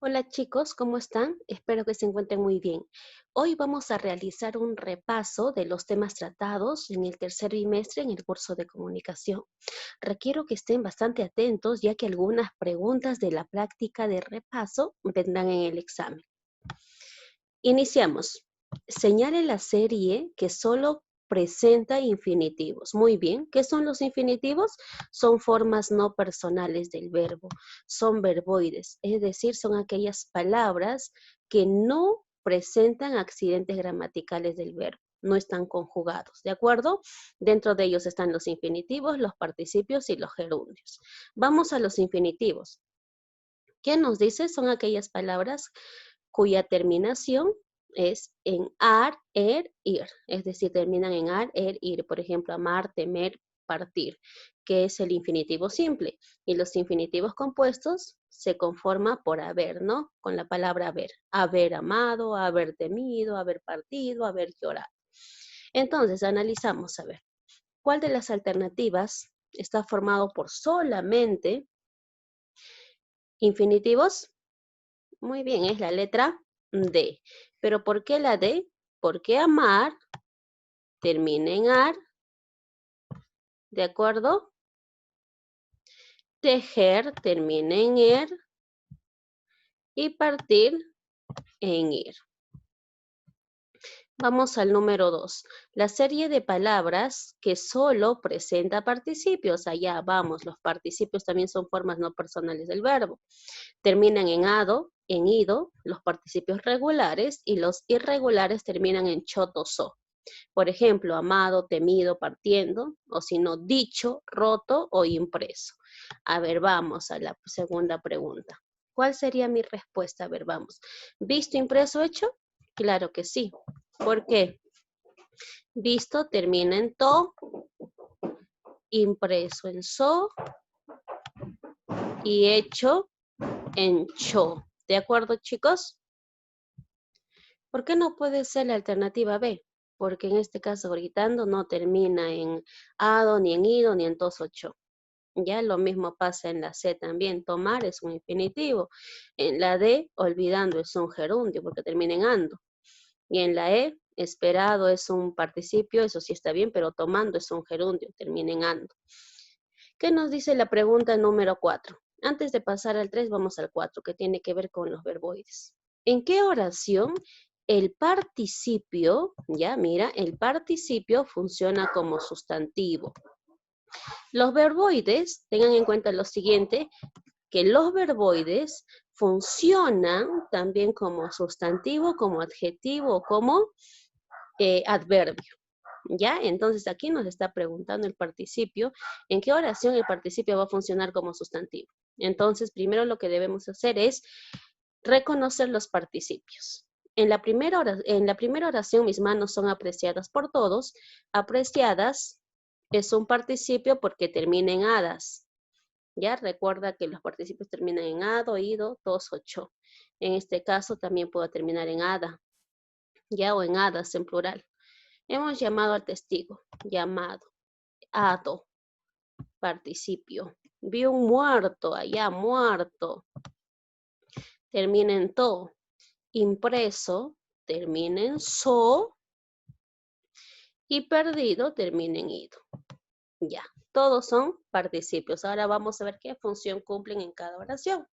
Hola chicos, ¿cómo están? Espero que se encuentren muy bien. Hoy vamos a realizar un repaso de los temas tratados en el tercer bimestre en el curso de comunicación. Requiero que estén bastante atentos ya que algunas preguntas de la práctica de repaso vendrán en el examen. Iniciamos. Señale la serie que solo presenta infinitivos. Muy bien. ¿Qué son los infinitivos? Son formas no personales del verbo. Son verboides, es decir, son aquellas palabras que no presentan accidentes gramaticales del verbo. No están conjugados, ¿de acuerdo? Dentro de ellos están los infinitivos, los participios y los gerundios. Vamos a los infinitivos. ¿Qué nos dice? Son aquellas palabras cuya terminación es en ar, ir, es decir, terminan en ar, ir, por ejemplo, amar, temer, partir, que es el infinitivo simple. Y los infinitivos compuestos se conforman por haber, ¿no? Con la palabra haber amado, haber temido, haber partido, haber llorado. Entonces, analizamos, a ver, ¿cuál de las alternativas está formado por solamente infinitivos? Muy bien, es la letra D. ¿Pero por qué la D? Porque amar termina en ar, ¿de acuerdo? Tejer termina en y partir en ir. Vamos al número 2. La serie de palabras que solo presenta participios. Allá vamos, los participios también son formas no personales del verbo. Terminan en ado, en ido, los participios regulares y los irregulares terminan en choto, so. Por ejemplo, amado, temido, partiendo, o si no, dicho, roto o impreso. A ver, vamos a la segunda pregunta. ¿Cuál sería mi respuesta? A ver, vamos. ¿Visto, impreso, hecho? Claro que sí. ¿Por qué? Visto termina en to, impreso en so y hecho en cho. ¿De acuerdo, chicos? ¿Por qué no puede ser la alternativa B? Porque en este caso, gritando no termina en ado, ni en ido, ni en tos o cho. Ya lo mismo pasa en la C también. Tomar es un infinitivo. En la D, olvidando es un gerundio porque termina en ando. Y en la E, esperado es un participio, eso sí está bien, pero tomando es un gerundio, termina en ando. ¿Qué nos dice la pregunta número 4? Antes de pasar al 3, vamos al 4, que tiene que ver con los verboides. ¿En qué oración el participio, ya mira, el participio funciona como sustantivo? Los verboides, tengan en cuenta lo siguiente, que los verboides funcionan también como sustantivo, como adjetivo, como adverbio. ¿Ya? Entonces aquí nos está preguntando el participio, ¿en qué oración el participio va a funcionar como sustantivo? Entonces, primero lo que debemos hacer es reconocer los participios. En la primera oración, mis manos son apreciadas por todos. Apreciadas es un participio porque termina en hadas. Ya recuerda que los participios terminan en ado, ido, tos o cho. En este caso también puede terminar en hada, ya, o en hadas en plural. Hemos llamado al testigo, llamado, ado, participio. Vi un muerto, allá, muerto. Termina en to. Impreso, termina en so. Y perdido, termina en ido. Ya, todos son participios. Ahora vamos a ver qué función cumplen en cada oración.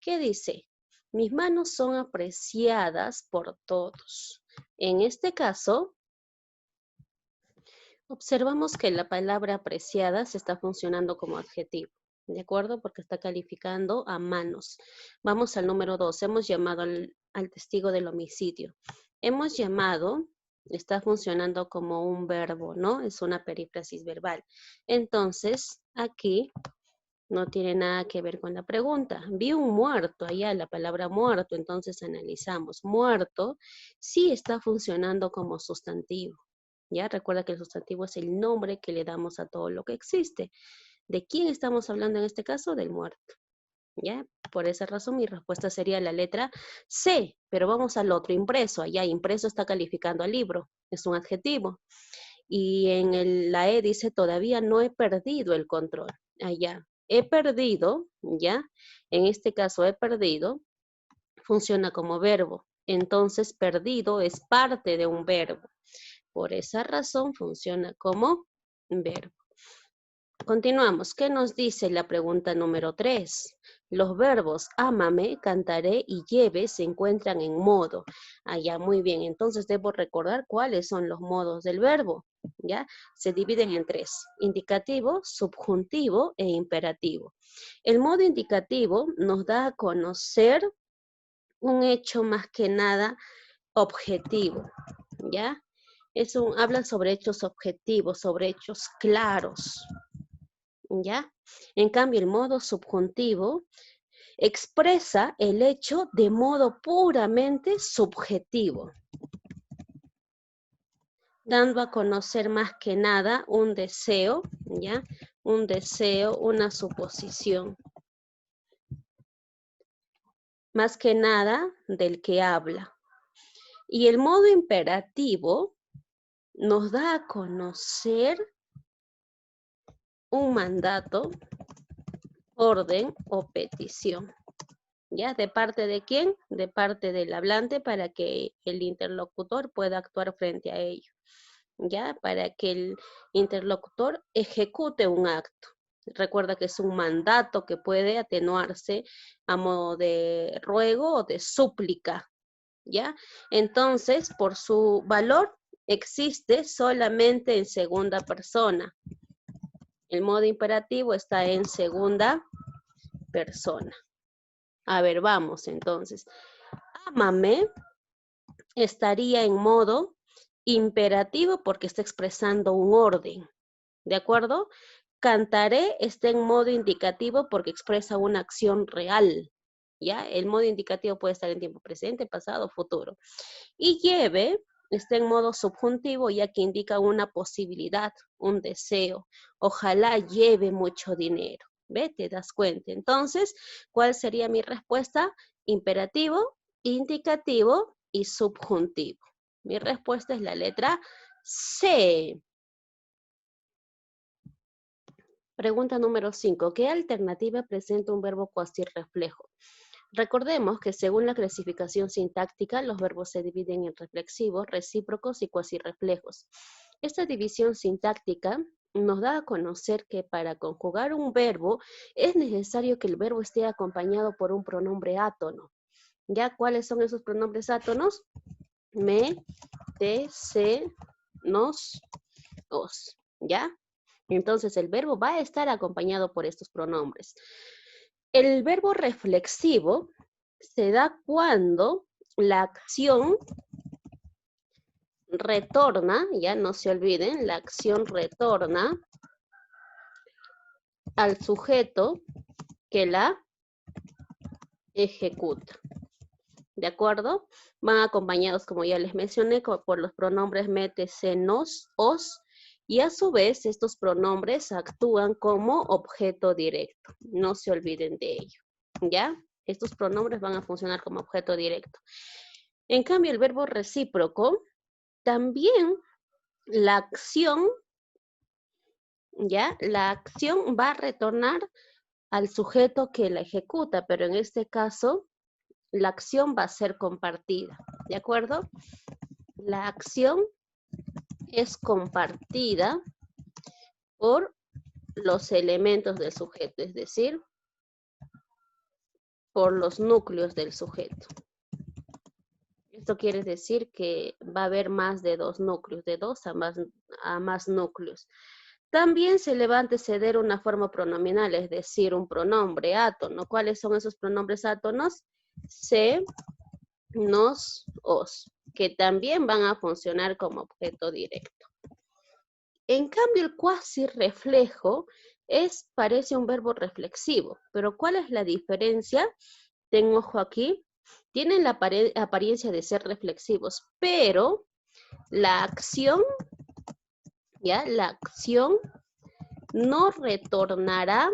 ¿Qué dice? Mis manos son apreciadas por todos. En este caso, observamos que la palabra apreciada se está funcionando como adjetivo, ¿de acuerdo? Porque está calificando a manos. Vamos al número 2. Hemos llamado al testigo del homicidio. Hemos llamado, está funcionando como un verbo, ¿no? Es una perífrasis verbal. Entonces, aquí no tiene nada que ver con la pregunta. Vi un muerto, allá la palabra muerto, entonces analizamos. Muerto sí está funcionando como sustantivo. Ya recuerda que el sustantivo es el nombre que le damos a todo lo que existe. ¿De quién estamos hablando en este caso? Del muerto. ¿Ya? Por esa razón mi respuesta sería la letra C, pero vamos al otro, impreso. Allá impreso está calificando al libro, es un adjetivo. Y en la E dice, todavía no he perdido el control. Allá, he perdido, ¿ya? En este caso he perdido funciona como verbo. Entonces, perdido es parte de un verbo. Por esa razón funciona como verbo. Continuamos. ¿Qué nos dice la pregunta número 3? Los verbos ámame, cantaré y lleve se encuentran en modo. Ya, muy bien. Entonces debo recordar cuáles son los modos del verbo. ¿Ya? Se dividen en 3. Indicativo, subjuntivo e imperativo. El modo indicativo nos da a conocer un hecho más que nada objetivo. ¿Ya? Habla sobre hechos objetivos, sobre hechos claros. ¿Ya? En cambio, el modo subjuntivo expresa el hecho de modo puramente subjetivo, dando a conocer más que nada un deseo, ¿ya? Un deseo, una suposición. Más que nada del que habla. Y el modo imperativo nos da a conocer un mandato, orden o petición. ¿Ya? ¿De parte de quién? De parte del hablante para que el interlocutor pueda actuar frente a ello. ¿Ya? Para que el interlocutor ejecute un acto. Recuerda que es un mandato que puede atenuarse a modo de ruego o de súplica. ¿Ya? Entonces, por su valor, existe solamente en segunda persona. El modo imperativo está en segunda persona. A ver, vamos entonces. Ámame estaría en modo imperativo porque está expresando un orden. ¿De acuerdo? Cantaré está en modo indicativo porque expresa una acción real. ¿Ya? El modo indicativo puede estar en tiempo presente, pasado, futuro. Y lleve está en modo subjuntivo ya que indica una posibilidad, un deseo. Ojalá lleve mucho dinero. ¿Ve? ¿Te das cuenta? Entonces, ¿cuál sería mi respuesta? Imperativo, indicativo y subjuntivo. Mi respuesta es la letra C. Pregunta número 5. ¿Qué alternativa presenta un verbo cuasirreflejo? Recordemos que según la clasificación sintáctica, los verbos se dividen en reflexivos, recíprocos y cuasirreflejos. Esta división sintáctica nos da a conocer que para conjugar un verbo es necesario que el verbo esté acompañado por un pronombre átono. ¿Ya? ¿Cuáles son esos pronombres átonos? Me, te, se, nos, os. ¿Ya? Entonces el verbo va a estar acompañado por estos pronombres. El verbo reflexivo se da cuando la acción retorna, ya no se olviden, la acción retorna al sujeto que la ejecuta. ¿De acuerdo? Van acompañados, como ya les mencioné, por los pronombres me, te, se, nos, os, y a su vez estos pronombres actúan como objeto directo. No se olviden de ello. ¿Ya? Estos pronombres van a funcionar como objeto directo. En cambio, el verbo recíproco, también la acción, ¿ya? La acción va a retornar al sujeto que la ejecuta, pero en este caso, la acción va a ser compartida, ¿de acuerdo? La acción es compartida por los elementos del sujeto, es decir, por los núcleos del sujeto. Esto quiere decir que va a haber más de dos núcleos, de dos a más núcleos. También se le va a anteceder una forma pronominal, es decir, un pronombre átono. ¿Cuáles son esos pronombres átonos? Se, nos, os, que también van a funcionar como objeto directo. En cambio, el cuasirreflejo parece un verbo reflexivo, pero ¿cuál es la diferencia? Ten ojo aquí. Tienen la apariencia de ser reflexivos, pero la acción, ¿ya? La acción no retorna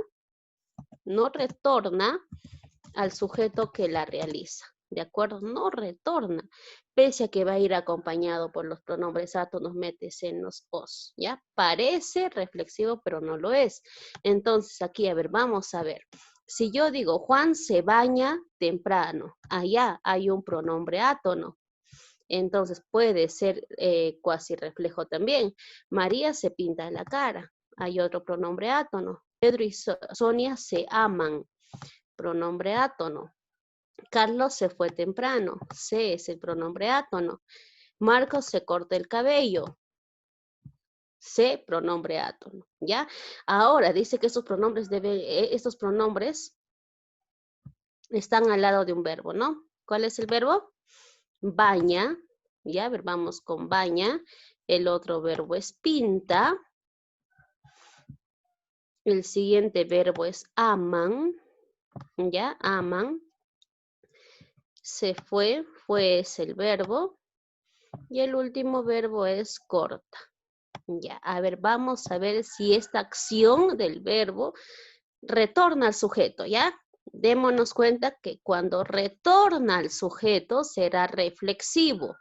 al sujeto que la realiza, ¿de acuerdo? No retorna, pese a que va a ir acompañado por los pronombres átonos, mete, senos, os, ¿ya? Parece reflexivo, pero no lo es. Entonces, aquí, a ver, vamos a ver. Si yo digo Juan se baña temprano, allá hay un pronombre átono. Entonces puede ser cuasi reflejo también. María se pinta la cara, hay otro pronombre átono. Pedro y Sonia se aman, pronombre átono. Carlos se fue temprano, se es el pronombre átono. Marcos se corta el cabello, se pronombre átono, ¿ya? Ahora dice que estos pronombres están al lado de un verbo, ¿no? ¿Cuál es el verbo? Baña, ya, a ver, vamos con baña. El otro verbo es pinta. El siguiente verbo es aman, ya, aman. Se fue, fue es el verbo. Y el último verbo es corta. Ya, a ver, vamos a ver si esta acción del verbo retorna al sujeto, ¿ya? Démonos cuenta que cuando retorna al sujeto será reflexivo.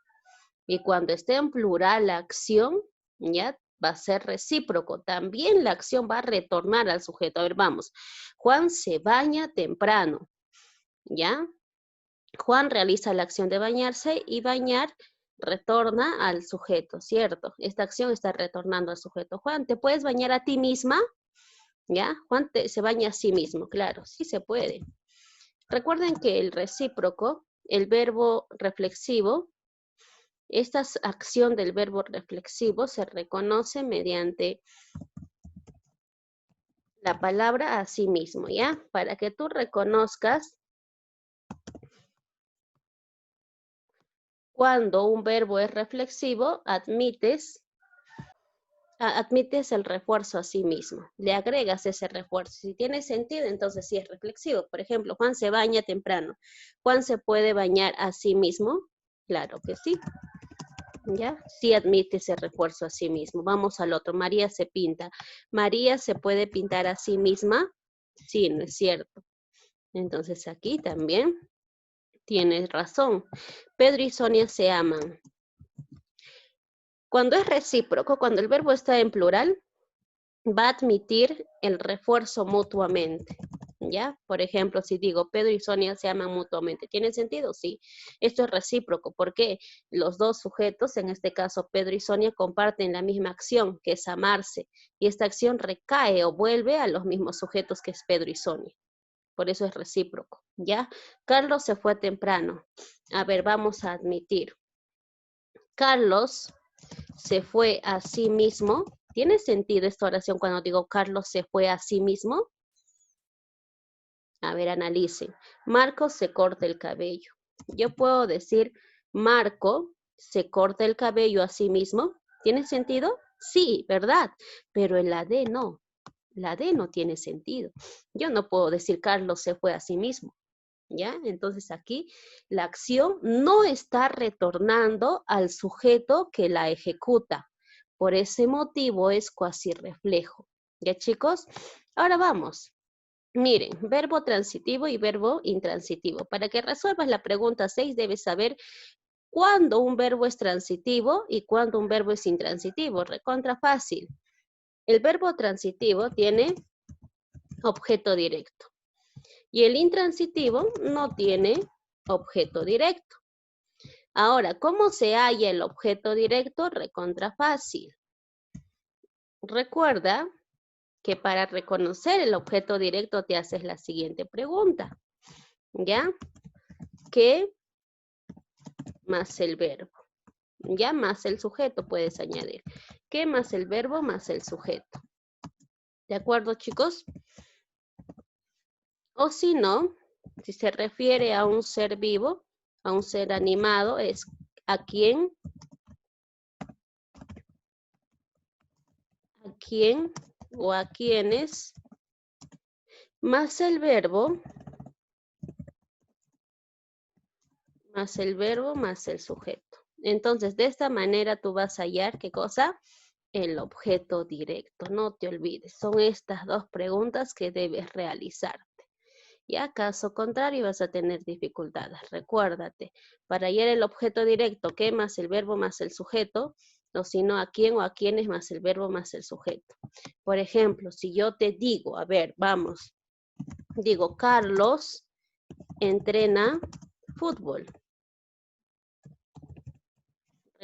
Y cuando esté en plural la acción, ¿ya? Va a ser recíproco. También la acción va a retornar al sujeto. A ver, vamos. Juan se baña temprano, ¿ya? Juan realiza la acción de bañarse y bañar retorna al sujeto, ¿cierto? Esta acción está retornando al sujeto. Juan, ¿te puedes bañar a ti misma? ¿Ya? Juan se baña a sí mismo, claro, sí se puede. Recuerden que el recíproco, el verbo reflexivo, esta acción del verbo reflexivo se reconoce mediante la palabra a sí mismo, ¿ya? Para que tú reconozcas cuando un verbo es reflexivo, admites el refuerzo a sí mismo, le agregas ese refuerzo. Si tiene sentido, entonces sí es reflexivo. Por ejemplo, Juan se baña temprano. ¿Juan se puede bañar a sí mismo? Claro que sí. ¿Ya? Sí admite ese refuerzo a sí mismo. Vamos al otro. María se pinta. ¿María se puede pintar a sí misma? Sí, no es cierto. Entonces aquí también tienes razón. Pedro y Sonia se aman. Cuando es recíproco, cuando el verbo está en plural, va a admitir el refuerzo mutuamente, ¿ya? Por ejemplo, si digo Pedro y Sonia se aman mutuamente, ¿tiene sentido? Sí. Esto es recíproco porque los dos sujetos, en este caso Pedro y Sonia, comparten la misma acción, que es amarse, y esta acción recae o vuelve a los mismos sujetos que es Pedro y Sonia. Por eso es recíproco, ¿ya? Carlos se fue temprano. A ver, vamos a admitir. Carlos se fue a sí mismo. ¿Tiene sentido esta oración cuando digo Carlos se fue a sí mismo? A ver, analicen. Marco se corta el cabello. Yo puedo decir Marco se corta el cabello a sí mismo. ¿Tiene sentido? Sí, ¿verdad? Pero en la D no. La D no tiene sentido. Yo no puedo decir Carlos se fue a sí mismo. ¿Ya? Entonces aquí la acción no está retornando al sujeto que la ejecuta. Por ese motivo es cuasi reflejo. ¿Ya, chicos? Ahora vamos. Miren, verbo transitivo y verbo intransitivo. Para que resuelvas la pregunta 6, debes saber cuándo un verbo es transitivo y cuándo un verbo es intransitivo. Recontra fácil. El verbo transitivo tiene objeto directo. Y el intransitivo no tiene objeto directo. Ahora, ¿cómo se halla el objeto directo? Recontra fácil. Recuerda que para reconocer el objeto directo te haces la siguiente pregunta. ¿Ya? ¿Qué más el verbo? ¿Ya? Más el sujeto puedes añadir. ¿Qué más el verbo más el sujeto? ¿De acuerdo, chicos? O si no, si se refiere a un ser vivo, a un ser animado, es a quién o a quiénes, más el verbo, más el sujeto. Entonces, de esta manera tú vas a hallar, ¿qué cosa? El objeto directo, no te olvides. Son estas dos preguntas que debes realizarte. Ya, caso contrario, vas a tener dificultades. Recuérdate, para hallar el objeto directo, ¿qué más el verbo más el sujeto? O si no, a quién o a quiénes más el verbo más el sujeto. Por ejemplo, si yo te digo, a ver, vamos, Digo, Carlos entrena fútbol.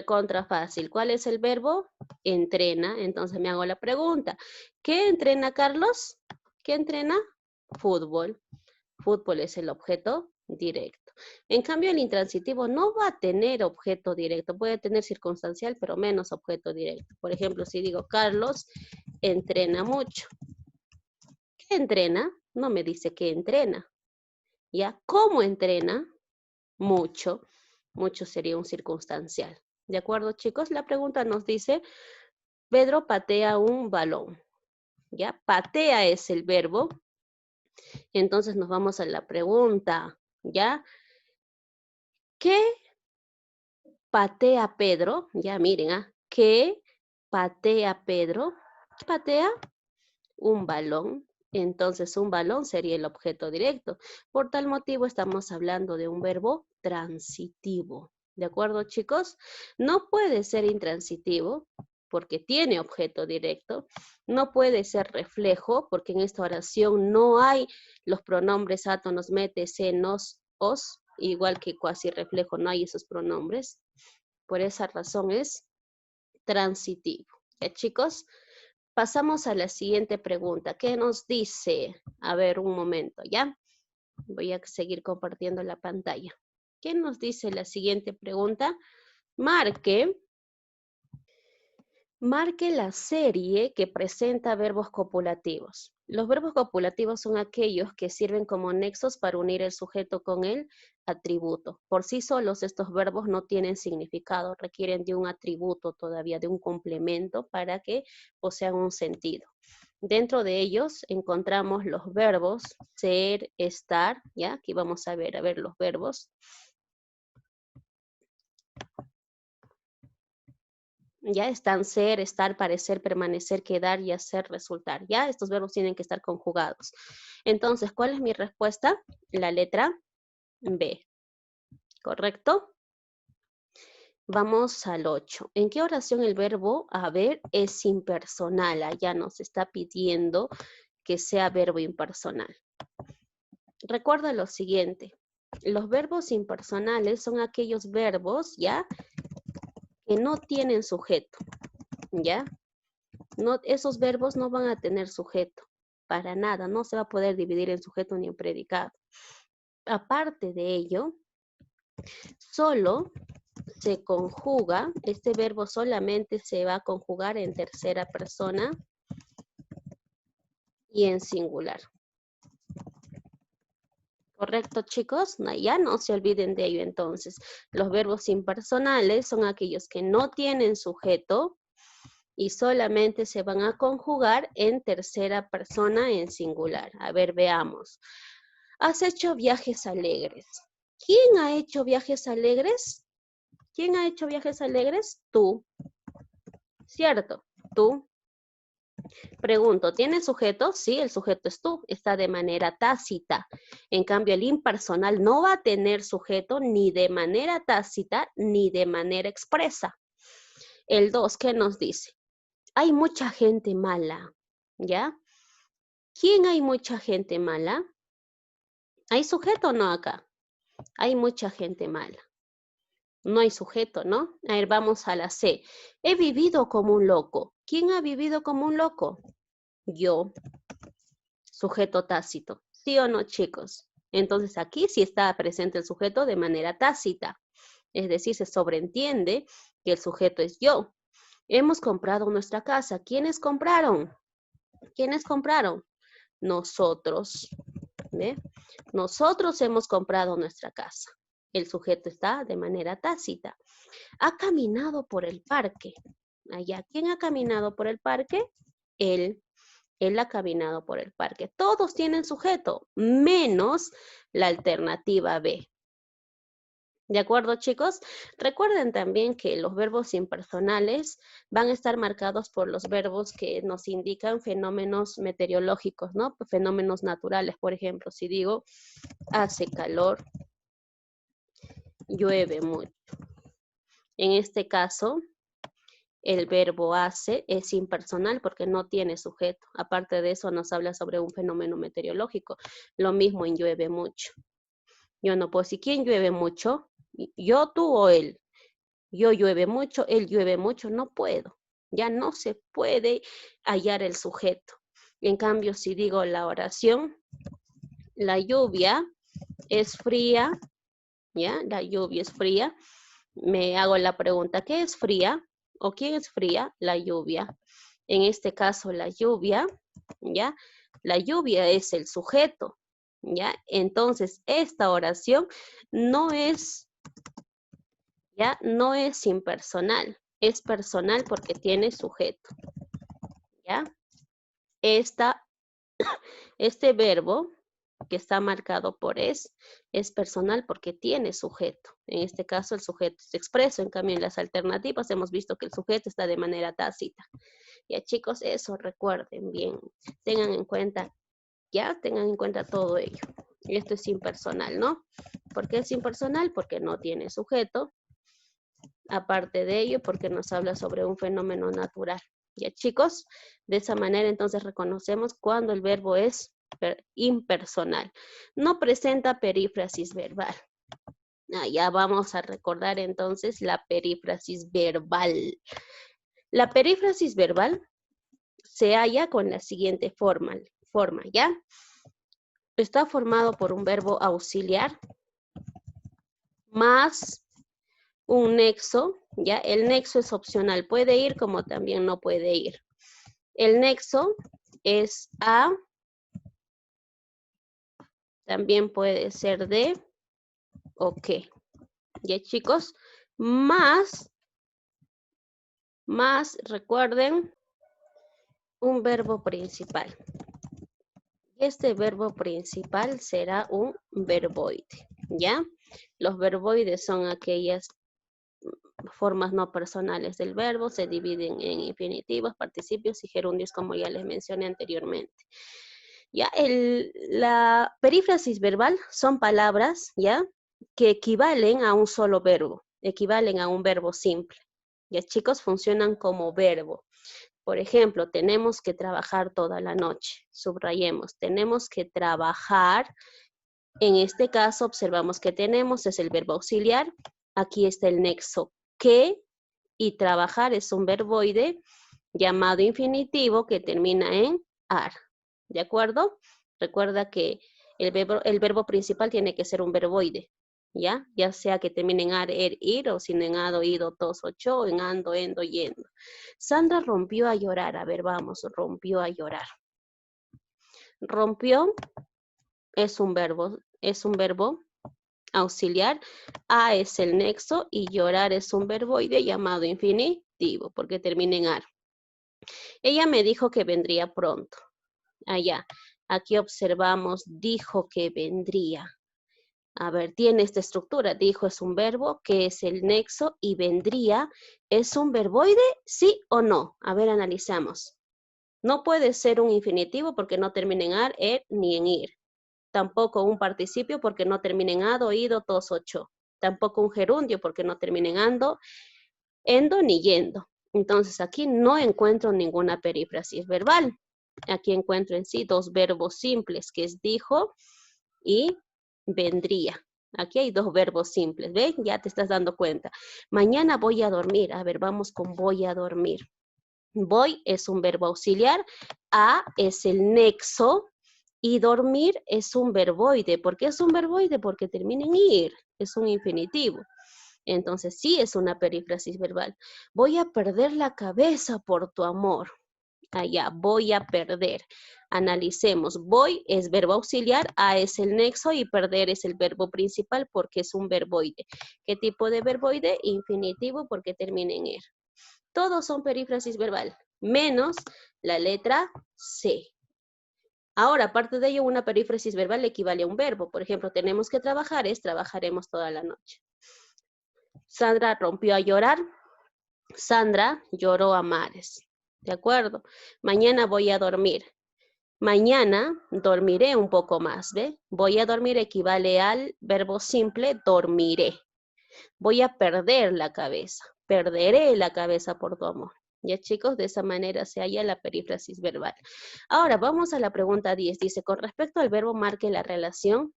Contra fácil. ¿Cuál es el verbo? Entrena. Entonces me hago la pregunta. ¿Qué entrena Carlos? ¿Qué entrena? Fútbol. Fútbol es el objeto directo. En cambio, el intransitivo no va a tener objeto directo. Puede tener circunstancial, pero menos objeto directo. Por ejemplo, si digo Carlos entrena mucho. ¿Qué entrena? No me dice que entrena. ¿Ya? ¿Cómo entrena? Mucho. Mucho sería un circunstancial. ¿De acuerdo, chicos? La pregunta nos dice, Pedro patea un balón. ¿Ya? Patea es el verbo. Entonces nos vamos a la pregunta. ¿Ya? ¿Qué patea Pedro? Ya miren, ¿ah? ¿Qué patea Pedro? ¿Qué patea? Un balón. Entonces un balón sería el objeto directo. Por tal motivo estamos hablando de un verbo transitivo. ¿De acuerdo, chicos? No puede ser intransitivo porque tiene objeto directo. No puede ser reflejo porque en esta oración no hay los pronombres átonos, mete, se, nos, os, igual que cuasi reflejo, no hay esos pronombres. Por esa razón es transitivo. ¿Ya, chicos? Pasamos a la siguiente pregunta. ¿Qué nos dice? A ver, un momento, ¿ya? Voy a seguir compartiendo la pantalla. ¿Qué nos dice la siguiente pregunta? Marque la serie que presenta verbos copulativos. Los verbos copulativos son aquellos que sirven como nexos para unir el sujeto con el atributo. Por sí solos estos verbos no tienen significado, requieren de un atributo todavía, de un complemento para que posean un sentido. Dentro de ellos encontramos los verbos ser, estar, ¿ya? Aquí vamos a ver los verbos. Ya están ser, estar, parecer, permanecer, quedar y hacer, resultar. Ya estos verbos tienen que estar conjugados. Entonces, ¿cuál es mi respuesta? La letra B. ¿Correcto? Vamos al 8. ¿En qué oración el verbo haber es impersonal? Allá nos está pidiendo que sea verbo impersonal. Recuerda lo siguiente. Los verbos impersonales son aquellos verbos, ¿ya? Que no tienen sujeto, ¿ya? No, esos verbos no van a tener sujeto, para nada, no se va a poder dividir en sujeto ni en predicado. Aparte de ello, solo se conjuga, este verbo solamente se va a conjugar en tercera persona y en singular. ¿Correcto, chicos? No, ya no se olviden de ello entonces. Los verbos impersonales son aquellos que no tienen sujeto y solamente se van a conjugar en tercera persona en singular. A ver, veamos. ¿Has hecho viajes alegres? ¿Quién ha hecho viajes alegres? ¿Quién ha hecho viajes alegres? Tú. ¿Cierto? Tú. Pregunto, ¿tiene sujeto? Sí, el sujeto es tú, está de manera tácita. En cambio, el impersonal no va a tener sujeto ni de manera tácita ni de manera expresa. El 2, ¿qué nos dice? Hay mucha gente mala, ¿ya? ¿Quién hay mucha gente mala? ¿Hay sujeto o no acá? Hay mucha gente mala. No hay sujeto, ¿no? A ver, vamos a la C. He vivido como un loco. ¿Quién ha vivido como un loco? Yo. Sujeto tácito. ¿Sí o no, chicos? Entonces aquí sí está presente el sujeto de manera tácita. Es decir, se sobreentiende que el sujeto es yo. Hemos comprado nuestra casa. ¿Quiénes compraron? ¿Quiénes compraron? Nosotros. ¿Ve? Nosotros hemos comprado nuestra casa. El sujeto está de manera tácita. Ha caminado por el parque. Allá, ¿quién ha caminado por el parque? Él. Él ha caminado por el parque. Todos tienen sujeto, menos la alternativa B. ¿De acuerdo, chicos? Recuerden también que los verbos impersonales van a estar marcados por los verbos que nos indican fenómenos meteorológicos, ¿no? Fenómenos naturales. Por ejemplo, si digo, hace calor, llueve mucho. En este caso, El verbo hace es impersonal porque no tiene sujeto. Aparte de eso, nos habla sobre un fenómeno meteorológico. Lo mismo en llueve mucho. Yo no puedo decir, ¿quién llueve mucho? ¿Yo, tú o él? Yo llueve mucho, él llueve mucho. No puedo. Ya no se puede hallar el sujeto. En cambio, si digo la oración, la lluvia es fría, ¿ya? La lluvia es fría. Me hago la pregunta, ¿qué es fría? ¿O quién es fría? La lluvia. En este caso, la lluvia, ¿ya? La lluvia es el sujeto, ¿ya? Entonces, esta oración no es, ¿ya? No es impersonal. Es personal porque tiene sujeto, ¿ya? Este verbo que está marcado por es personal porque tiene sujeto. En este caso el sujeto es expreso, en cambio en las alternativas hemos visto que el sujeto está de manera tácita. Ya chicos, eso recuerden bien, tengan en cuenta todo ello. Esto es impersonal, ¿no? ¿Por qué es impersonal? Porque no tiene sujeto. Aparte de ello, porque nos habla sobre un fenómeno natural. Ya chicos, de esa manera entonces reconocemos cuando el verbo es impersonal. No presenta perífrasis verbal. Ya vamos a recordar entonces la perífrasis verbal. La perífrasis verbal se halla con la siguiente forma, ¿ya? Está formado por un verbo auxiliar más un nexo, ¿ya? El nexo es opcional, puede ir como también no puede ir. El nexo es a, también puede ser de o que. ¿Ya chicos? Más, recuerden, un verbo principal. Este verbo principal será un verboide, ¿ya? Los verboides son aquellas formas no personales del verbo, se dividen en infinitivos, participios y gerundios, como ya les mencioné anteriormente. Ya, la perífrasis verbal son palabras, ¿ya? Que equivalen a un solo verbo, equivalen a un verbo simple. Ya, chicos, funcionan como verbo. Por ejemplo, tenemos que trabajar toda la noche. Subrayemos, tenemos que trabajar. En este caso, observamos que tenemos, es el verbo auxiliar. Aquí está el nexo que, y trabajar es un verboide llamado infinitivo que termina en ar. ¿De acuerdo? Recuerda que el verbo principal tiene que ser un verboide, ¿ya? Ya sea que termine en ar, er, ir, o sin en ado, ido, tos, ocho, en ando, endo, yendo. Sandra rompió a llorar. A ver, vamos, rompió a llorar. Rompió es un verbo auxiliar. A es el nexo y llorar es un verboide llamado infinitivo porque termina en ar. Ella me dijo que vendría pronto. Allá. Aquí observamos, dijo que vendría. A ver, tiene esta estructura. Dijo es un verbo, que es el nexo, y vendría es un verboide, ¿sí o no? A ver, analizamos. No puede ser un infinitivo porque no termina en ar, er, ni en ir. Tampoco un participio porque no termina en ado, ido, tos, ocho. Tampoco un gerundio porque no termina en ando, endo, ni yendo. Entonces aquí no encuentro ninguna perífrasis verbal. Aquí encuentro en sí dos verbos simples, que es dijo y vendría. Aquí hay dos verbos simples, ¿ven? Ya te estás dando cuenta. Mañana voy a dormir. A ver, vamos con voy a dormir. Voy es un verbo auxiliar, a es el nexo y dormir es un verboide. ¿Por qué es un verboide? Porque termina en ir, es un infinitivo. Entonces sí es una perífrasis verbal. Voy a perder la cabeza por tu amor. Allá, voy a perder. Analicemos. Voy es verbo auxiliar, a es el nexo y perder es el verbo principal porque es un verboide. ¿Qué tipo de verboide? Infinitivo porque termina en er. Todos son perífrasis verbal, menos la letra C. Ahora, aparte de ello, una perífrasis verbal equivale a un verbo. Por ejemplo, tenemos que trabajar, es trabajaremos toda la noche. Sandra rompió a llorar. Sandra lloró a mares. ¿De acuerdo? Mañana voy a dormir. Mañana dormiré un poco más, ¿ve? Voy a dormir equivale al verbo simple dormiré. Voy a perder la cabeza. perderé la cabeza por tu amor. Ya chicos, de esa manera se halla la perífrasis verbal. Ahora vamos a la pregunta 10. Dice, con respecto al verbo marque la relación.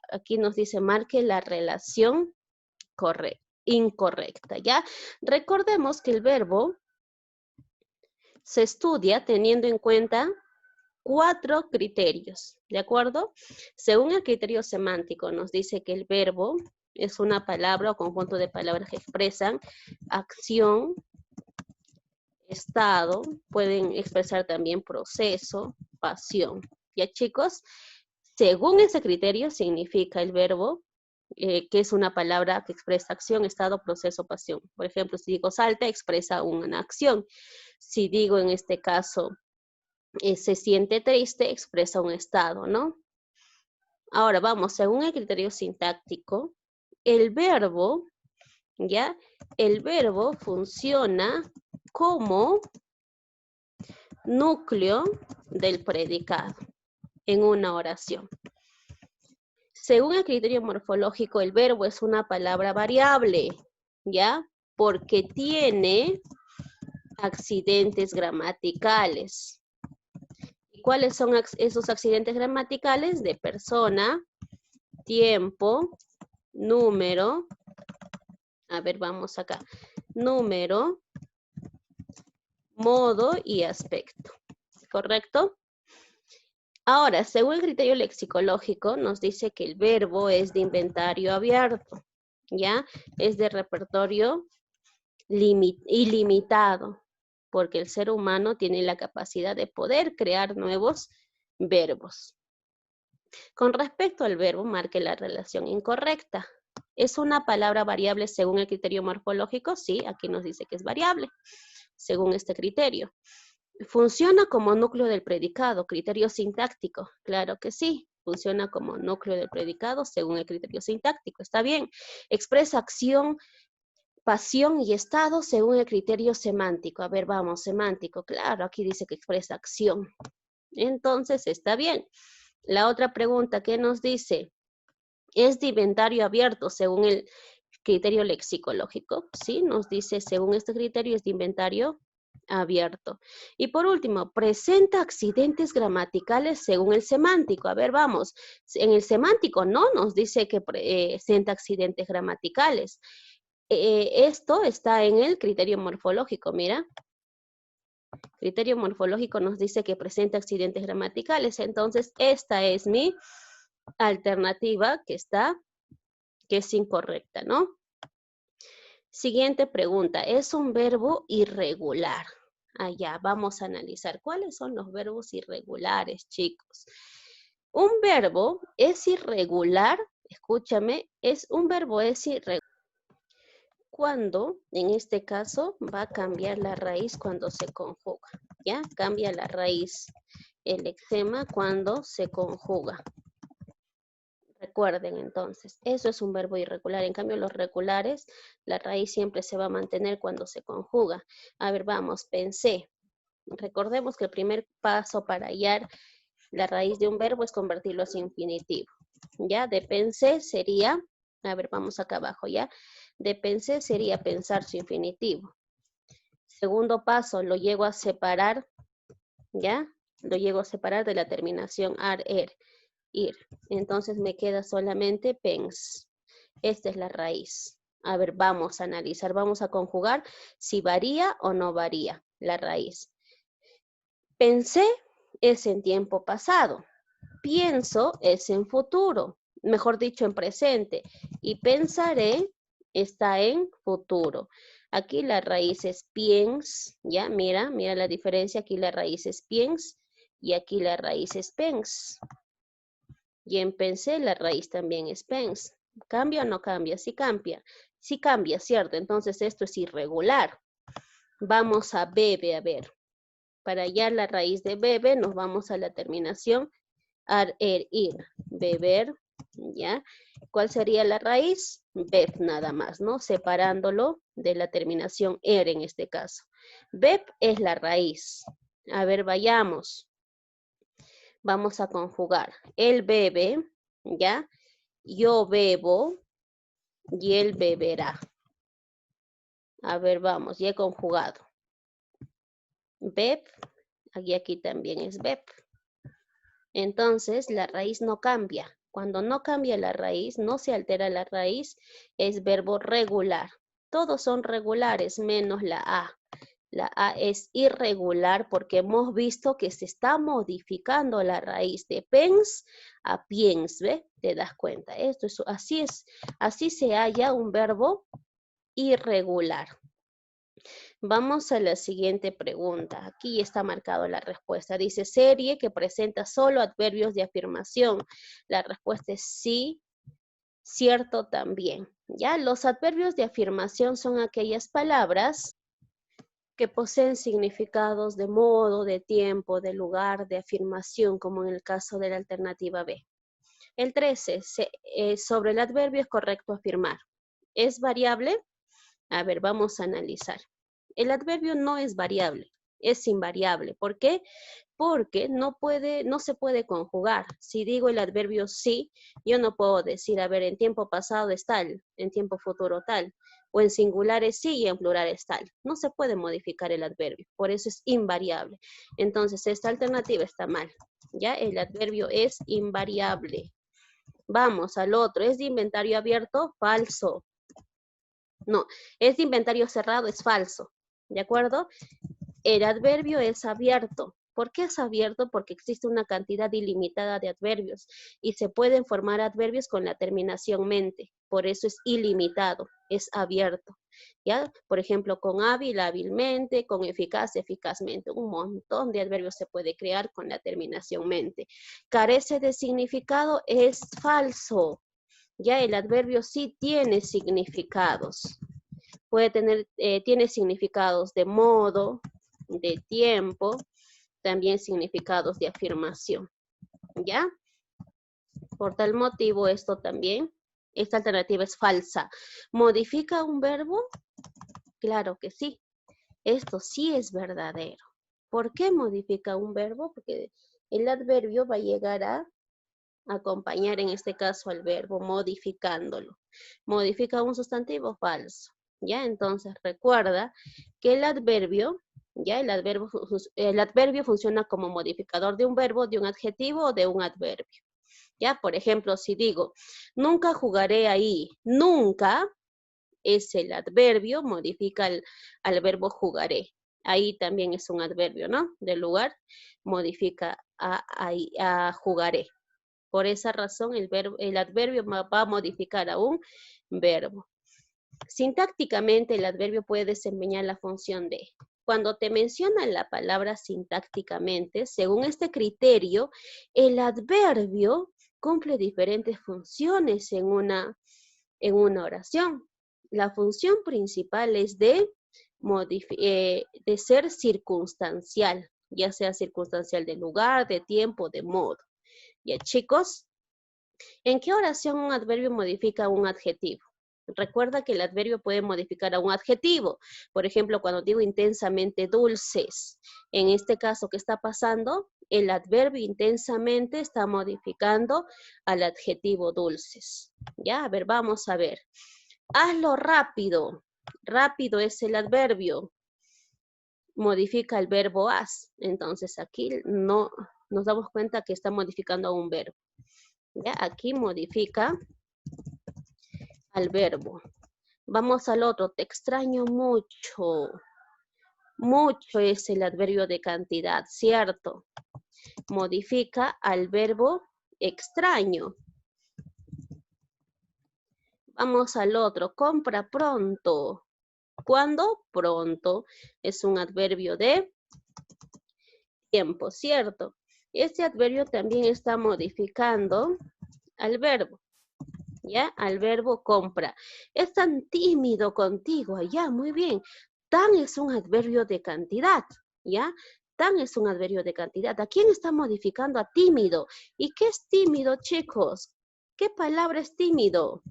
Aquí nos dice marque la relación incorrecta, ¿ya? Recordemos que el verbo se estudia teniendo en cuenta 4 criterios, ¿de acuerdo? Según el criterio semántico, nos dice que el verbo es una palabra o conjunto de palabras que expresan acción, estado, pueden expresar también proceso, pasión. ¿Ya chicos? Según ese criterio significa el verbo que es una palabra que expresa acción, estado, proceso, pasión. Por ejemplo, si digo salta, expresa una acción. Si digo en este caso se siente triste, expresa un estado, ¿no? Ahora vamos, según el criterio sintáctico, el verbo, ¿ya? El verbo funciona como núcleo del predicado en una oración. Según el criterio morfológico, el verbo es una palabra variable, ¿ya? Porque tiene accidentes gramaticales. ¿Y cuáles son esos accidentes gramaticales? De persona, tiempo, número. A ver, vamos acá. Número, modo y aspecto. ¿Correcto? Ahora, según el criterio lexicológico, nos dice que el verbo es de inventario abierto, ¿ya? Es de repertorio ilimitado, porque el ser humano tiene la capacidad de poder crear nuevos verbos. Con respecto al verbo, marque la relación incorrecta. ¿Es una palabra variable según el criterio morfológico? Sí, aquí nos dice que es variable, según este criterio. ¿Funciona como núcleo del predicado? Criterio sintáctico. Claro que sí. Funciona como núcleo del predicado según el criterio sintáctico. Está bien. Expresa acción, pasión y estado según el criterio semántico. A ver, vamos, semántico. Claro, aquí dice que expresa acción. Entonces, está bien. La otra pregunta, ¿qué nos dice? ¿Es de inventario abierto según el criterio lexicológico? Sí, nos dice, según este criterio es de inventario abierto. Y por último, presenta accidentes gramaticales según el semántico. A ver, vamos. En el semántico no nos dice que presenta accidentes gramaticales. Esto está en el criterio morfológico, mira. Criterio morfológico nos dice que presenta accidentes gramaticales. Entonces, esta es mi alternativa que es incorrecta, ¿no? Siguiente pregunta, ¿es un verbo irregular? Allá, vamos a analizar cuáles son los verbos irregulares, chicos. Un verbo es irregular, escúchame, un verbo es irregular cuando, en este caso, va a cambiar la raíz cuando se conjuga, ¿ya? Cambia la raíz, el eczema cuando se conjuga. Recuerden entonces, eso es un verbo irregular. En cambio, los regulares, la raíz siempre se va a mantener cuando se conjuga. A ver, vamos, pensé. Recordemos que el primer paso para hallar la raíz de un verbo es convertirlo a infinitivo. ¿Ya? De pensé sería, a ver, vamos acá abajo, ¿ya? De pensé sería pensar su infinitivo. Segundo paso, lo llego a separar, ¿ya? Lo llego a separar de la terminación ar, er. Ir. Entonces me queda solamente pens. Esta es la raíz. A ver, vamos a analizar, vamos a conjugar si varía o no varía la raíz. Pensé es en tiempo pasado. Pienso es en futuro, mejor dicho en presente. Y pensaré está en futuro. Aquí la raíz es piens, ¿ya? Mira la diferencia. Aquí la raíz es piens y aquí la raíz es pens. Y en pensé la raíz también es pens. ¿Cambia o no cambia? Sí cambia. Sí cambia, ¿cierto? Entonces esto es irregular. Vamos a bebe, a ver. Para hallar la raíz de bebe nos vamos a la terminación ar, er, ir. Beber, ¿ya? ¿Cuál sería la raíz? Beb nada más, ¿no? Separándolo de la terminación er en este caso. Beb es la raíz. A ver, vayamos. Vamos a conjugar. Él bebe, ¿ya? Yo bebo y él beberá. A ver, vamos, ya he conjugado. Beb, aquí también es beb. Entonces, la raíz no cambia. Cuando no cambia la raíz, no se altera la raíz, es verbo regular. Todos son regulares, menos la A. La A es irregular porque hemos visto que se está modificando la raíz de pens a piens, ¿ve? ¿Te das cuenta? Así se halla un verbo irregular. Vamos a la siguiente pregunta. Aquí está marcado la respuesta. Dice serie que presenta solo adverbios de afirmación. La respuesta es sí, cierto también. Ya, los adverbios de afirmación son aquellas palabras que poseen significados de modo, de tiempo, de lugar, de afirmación, como en el caso de la alternativa B. El 13, sobre el adverbio es correcto afirmar. ¿Es variable? A ver, vamos a analizar. El adverbio no es variable, es invariable. ¿Por qué? Porque no se puede conjugar. Si digo el adverbio sí, yo no puedo decir, a ver, en tiempo pasado es tal, en tiempo futuro tal, o en singular es sí y en plural es tal. No se puede modificar el adverbio, por eso es invariable. Entonces, esta alternativa está mal. ¿Ya? El adverbio es invariable. Vamos al otro. ¿Es de inventario abierto? Falso. No, es de inventario cerrado, es falso. ¿De acuerdo? El adverbio es abierto. ¿Por qué es abierto? Porque existe una cantidad ilimitada de adverbios y se pueden formar adverbios con la terminación mente. Por eso es ilimitado, es abierto. ¿Ya? Por ejemplo, con hábil, hábilmente, con eficaz, eficazmente. Un montón de adverbios se puede crear con la terminación mente. Carece de significado, es falso. Ya el adverbio sí tiene significados. Tiene significados de modo, de tiempo, también significados de afirmación. ¿Ya? Por tal motivo, esta alternativa es falsa. ¿Modifica un verbo? Claro que sí. Esto sí es verdadero. ¿Por qué modifica un verbo? Porque el adverbio va a llegar a acompañar en este caso al verbo modificándolo. ¿Modifica un sustantivo? Falso. ¿Ya? Entonces recuerda que el adverbio funciona como modificador de un verbo, de un adjetivo o de un adverbio. ¿Ya? Por ejemplo, si digo, nunca jugaré ahí, nunca es el adverbio, modifica al verbo jugaré. Ahí también es un adverbio, ¿no? Del lugar, modifica a jugaré. Por esa razón, el adverbio va a modificar a un verbo. Sintácticamente, el adverbio puede desempeñar la función de. Cuando te mencionan la palabra sintácticamente, según este criterio, el adverbio cumple diferentes funciones en una oración. La función principal es de ser circunstancial, ya sea circunstancial de lugar, de tiempo, de modo. Ya, chicos, ¿en qué oración un adverbio modifica un adjetivo? Recuerda que el adverbio puede modificar a un adjetivo. Por ejemplo, cuando digo intensamente dulces, en este caso, ¿qué está pasando? El adverbio intensamente está modificando al adjetivo dulces. Ya, a ver, vamos a ver. Hazlo rápido. Rápido es el adverbio. Modifica el verbo haz. Entonces aquí no nos damos cuenta que está modificando a un verbo. ¿Ya? Aquí modifica al verbo. Vamos al otro. Te extraño mucho. Mucho es el adverbio de cantidad, ¿cierto? Modifica al verbo extraño. Vamos al otro. Compra pronto. ¿Cuándo? Pronto. Es un adverbio de tiempo, ¿cierto? Este adverbio también está modificando al verbo. ¿Ya? Al verbo compra. Es tan tímido contigo, ya, muy bien. Tan es un adverbio de cantidad, ¿ya? Tan es un adverbio de cantidad. ¿A quién está modificando? A tímido. ¿Y qué es tímido, chicos? ¿Qué palabra es tímido?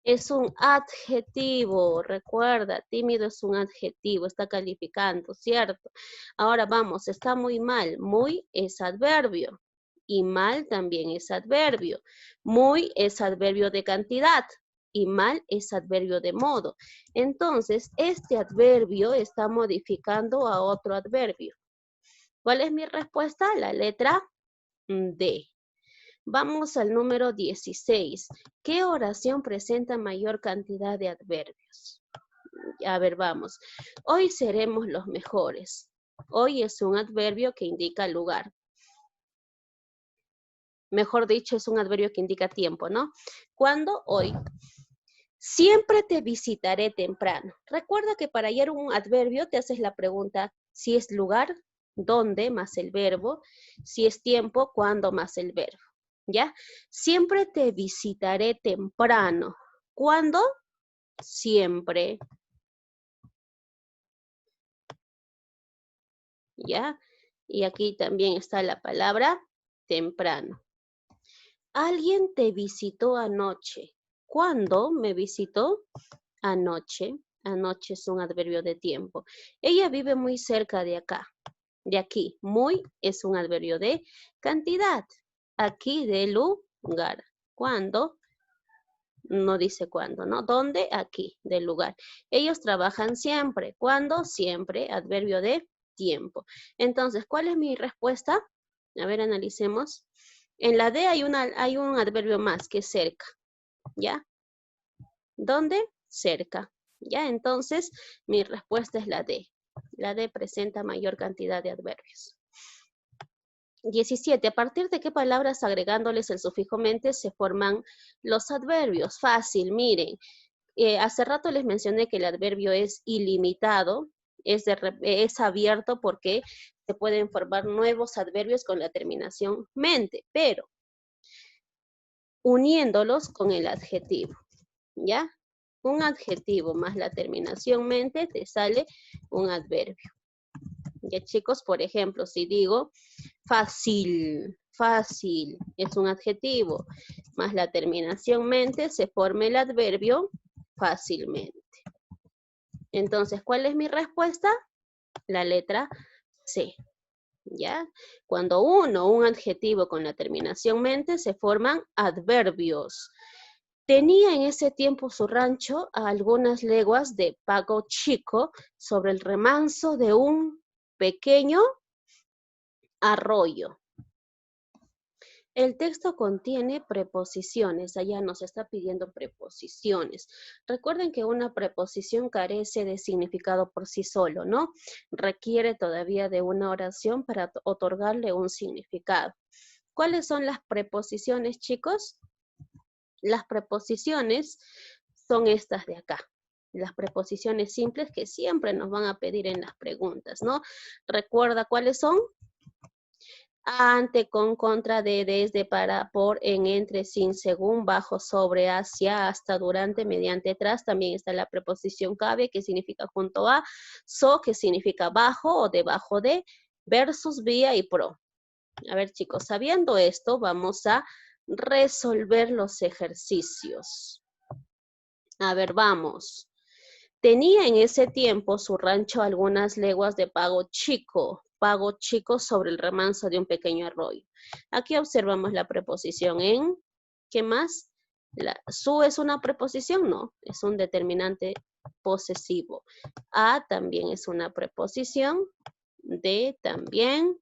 Es un adjetivo, recuerda, tímido es un adjetivo, está calificando, ¿cierto? Ahora vamos, está muy mal, muy es adverbio. Y mal también es adverbio. Muy es adverbio de cantidad. y mal es adverbio de modo. Entonces, este adverbio está modificando a otro adverbio. ¿Cuál es mi respuesta? La letra D. Vamos al número 16. ¿Qué oración presenta mayor cantidad de adverbios? A ver, vamos. Hoy seremos los mejores. Hoy es un adverbio que indica lugar. Mejor dicho, es un adverbio que indica tiempo, ¿no? ¿Cuándo? Hoy. Siempre te visitaré temprano. Recuerda que para hallar un adverbio te haces la pregunta si es lugar, dónde, más el verbo, si es tiempo, cuándo, más el verbo. ¿Ya? Siempre te visitaré temprano. ¿Cuándo? Siempre. ¿Ya? Y aquí también está la palabra temprano. Alguien te visitó anoche. ¿Cuándo me visitó? Anoche. Anoche es un adverbio de tiempo. Ella vive muy cerca de acá. De aquí. Muy es un adverbio de cantidad. Aquí de lugar. ¿Cuándo? No dice cuándo, ¿no? ¿Dónde? Aquí, del lugar. Ellos trabajan siempre. ¿Cuándo? Siempre. Adverbio de tiempo. Entonces, ¿cuál es mi respuesta? A ver, analicemos. En la D hay un adverbio más, que es cerca. ¿Ya? ¿Dónde? Cerca. ¿Ya? Entonces, mi respuesta es la D. La D presenta mayor cantidad de adverbios. 17. ¿A partir de qué palabras agregándoles el sufijo mente se forman los adverbios? Fácil, miren. Hace rato les mencioné que el adverbio es ilimitado, es abierto porque se pueden formar nuevos adverbios con la terminación mente, pero uniéndolos con el adjetivo, ¿ya? Un adjetivo más la terminación mente te sale un adverbio. Ya chicos, por ejemplo, si digo fácil, fácil es un adjetivo, más la terminación mente se forma el adverbio fácilmente. Entonces, ¿cuál es mi respuesta? La letra C. ¿Ya? Cuando un adjetivo con la terminación mente, se forman adverbios. Tenía en ese tiempo su rancho a algunas leguas de Pago Chico sobre el remanso de un pequeño arroyo. El texto contiene preposiciones, allá nos está pidiendo preposiciones. Recuerden que una preposición carece de significado por sí solo, ¿no? Requiere todavía de una oración para otorgarle un significado. ¿Cuáles son las preposiciones, chicos? Las preposiciones son estas de acá. Las preposiciones simples que siempre nos van a pedir en las preguntas, ¿no? ¿Recuerda cuáles son? Ante, con, contra, de, desde, para, por, en, entre, sin, según, bajo, sobre, hacia, hasta, durante, mediante, tras. También está la preposición cabe, que significa junto a, so, que significa bajo o debajo de, versus, vía y pro. A ver, chicos, sabiendo esto, vamos a resolver los ejercicios. A ver, vamos. Tenía en ese tiempo su rancho algunas leguas de Pago Chico sobre el remanso de un pequeño arroyo. Aquí observamos la preposición en, ¿qué más? Su es una preposición, no, es un determinante posesivo. A también es una preposición, de también,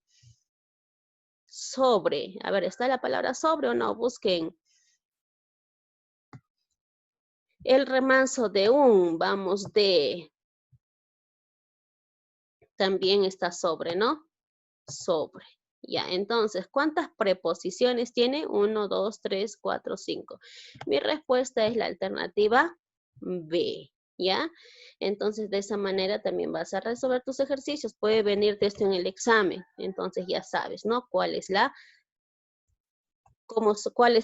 sobre. A ver, ¿está la palabra sobre o no? Busquen. El remanso de un, vamos, de, también está sobre, ¿no? Sobre. Ya, entonces, ¿cuántas preposiciones tiene? 1, 2, 3, 4, 5. Mi respuesta es la alternativa B, ¿ya? Entonces, de esa manera también vas a resolver tus ejercicios. Puede venirte esto en el examen. Entonces, ya sabes, ¿no? ¿Cuáles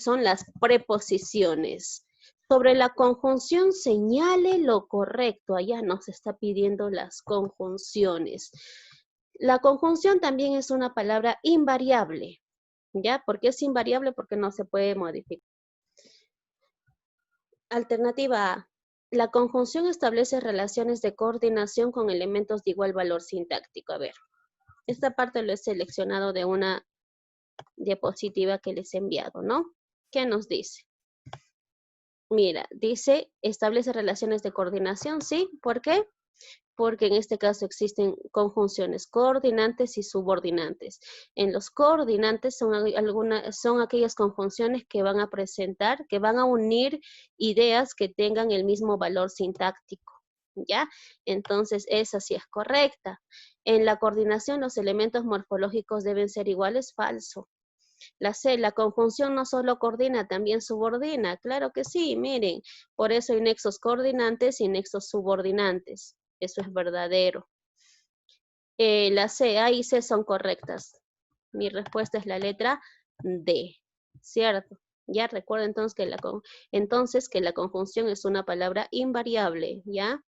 son las preposiciones? Sobre la conjunción, señale lo correcto. Allá nos está pidiendo las conjunciones. La conjunción también es una palabra invariable, ¿ya? ¿Por qué es invariable? Porque no se puede modificar. Alternativa A. La conjunción establece relaciones de coordinación con elementos de igual valor sintáctico. A ver, esta parte lo he seleccionado de una diapositiva que les he enviado, ¿no? ¿Qué nos dice? Mira, dice, establece relaciones de coordinación, ¿sí? ¿Por qué? Porque en este caso existen conjunciones coordinantes y subordinantes. En los coordinantes son aquellas conjunciones que van a presentar, que van a unir ideas que tengan el mismo valor sintáctico, ¿ya? Entonces, esa sí es correcta. En la coordinación, los elementos morfológicos deben ser iguales, falso. La C, la conjunción no solo coordina, también subordina. Claro que sí, miren, por eso hay nexos coordinantes y nexos subordinantes. Eso es verdadero. La C, A y C son correctas. Mi respuesta es la letra D, ¿cierto? Ya recuerda entonces que la conjunción es una palabra invariable, ¿ya?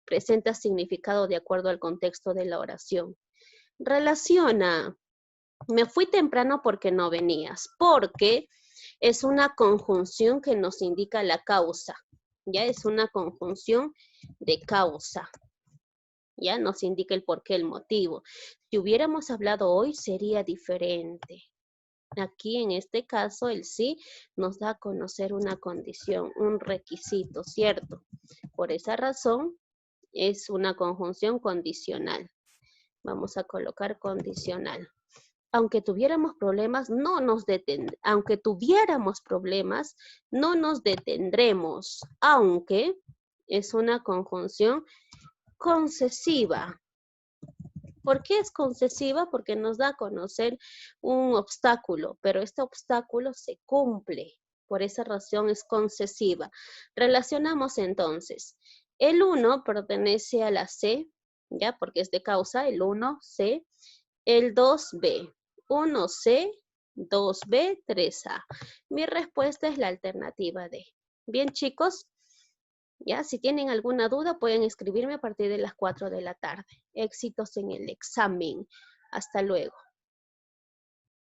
Presenta significado de acuerdo al contexto de la oración. Relaciona. Me fui temprano porque no venías, porque es una conjunción que nos indica la causa, ya es una conjunción de causa, ya nos indica el porqué, el motivo. Si hubiéramos hablado hoy sería diferente. Aquí en este caso el sí nos da a conocer una condición, un requisito, ¿cierto? Por esa razón es una conjunción condicional. Vamos a colocar condicional. Aunque tuviéramos problemas, no nos detendremos, aunque es una conjunción concesiva. ¿Por qué es concesiva? Porque nos da a conocer un obstáculo, pero este obstáculo se cumple. Por esa razón es concesiva. Relacionamos entonces. El 1 pertenece a la C, ¿ya? Porque es de causa, el 1, C. El 2B. 1C, 2B, 3A. Mi respuesta es la alternativa D. Bien, chicos, ya si tienen alguna duda pueden escribirme a partir de las 4 de la tarde. Éxitos en el examen. Hasta luego.